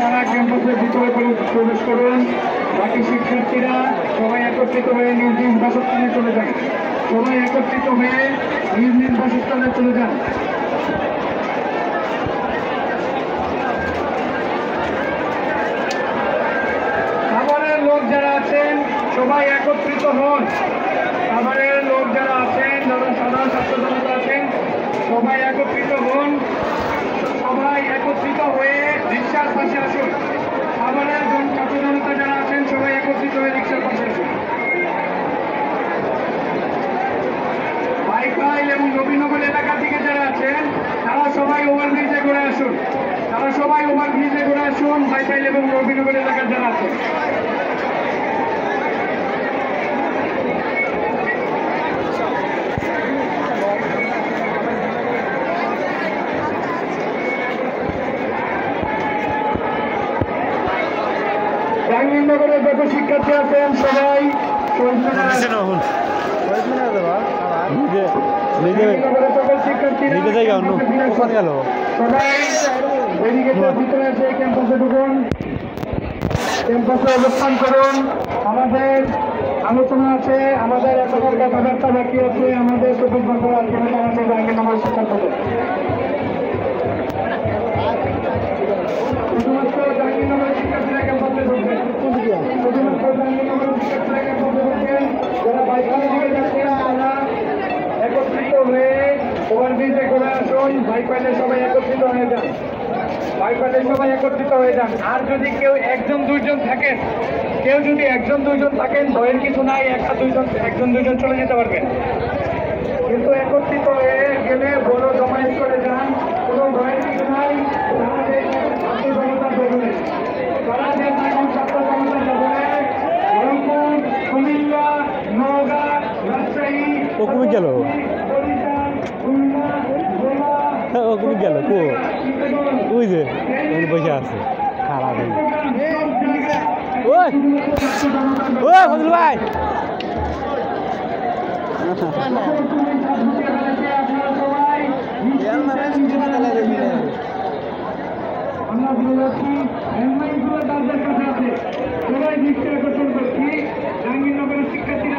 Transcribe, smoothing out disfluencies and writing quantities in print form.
আপনারা ক্যাম্পাসের ভিতরে প্রবেশ করুন। বাকি শিক্ষার্থীরা সবাই একত্রিত হয়ে নিজ নিজ বাসস্থানে চলে যান। সবাই একত্রিত হয়ে নিজ নিজ বাসস্থানে চলে যান। খাবারের লোক যারা আছেন সবাই একত্রিত হন। খাবারের লোক যারা আছেন, যারা সাধারণ ছাত্র জনতা আছেন, সবাই একত্রিত হন। সবাই একত্রিত হয়ে রিক্সার পাশে আসুন। খাবারের ছাত্র জনতা যারা আছেন সবাই একত্রিত হয়ে রিক্সার পাশে আসুন। বাইপাইল এবং নবীনগর এলাকা থেকে যারা আছেন তারা সবাই ওভারব্রিজে ঘুরে আসুন। তারা সবাই ওভারব্রিজে ঘুরে আসুন। বাইপাইল এবং নবীনগর এলাকার যারা আছেন জাহাঙ্গীরনগরের যত শিক্ষার্থী আছেন সবাই ভিতরে এসে ক্যাম্পাসে ঢুকুন, ক্যাম্পাসে অবস্থান করুন। আমাদের আলোচনা আছে, আমাদের এখনের কথাবার্তা বাকি আছে, আমাদের 24 বছর আলোচনা আছে জাহাঙ্গীরনগর শিক্ষার্থীদের। শুধুমাত্র জাহাঙ্গীরনগর শিক্ষার্থীরা ক্যাম্পাসে ঢুকবেন। শুধুমাত্র জাহাঙ্গীরনগর শিক্ষার্থীরা ক্যাম্পাসে ঢুকবেন। যারা বাইপাইলে দিকে যাচ্ছেন তারা একত্রিত হয়ে ওভারব্রিজে ঘুরে আসুন। বাইপাইলে সবাই একত্রিত হয়ে যান। বাইপাইলে সবাই একত্রিত হয়ে যান। আর যদি কেউ একজন দুইজন থাকেন, ভয়ের কিছু নাই, একজন দুইজন চলে যেতে পারবেন। কিন্তু একত্রিত হয়ে গেলে বড় জমায়েত করে যান, কোনো ভয়ের কিছু নাই। ছাত্র জনতা জগনে তারা যে থাকুন, ছাত্র জনতা জগনে রংপুর, কুমিল্লা, নওগাঁ, রাজশাহী, গেল ওই যে বসে আছে খারাপ। ওই ফজল ভাই সবাই দৃষ্টি আকর্ষণ করছি। জাহাঙ্গীরনগরের শিক্ষার্থীরা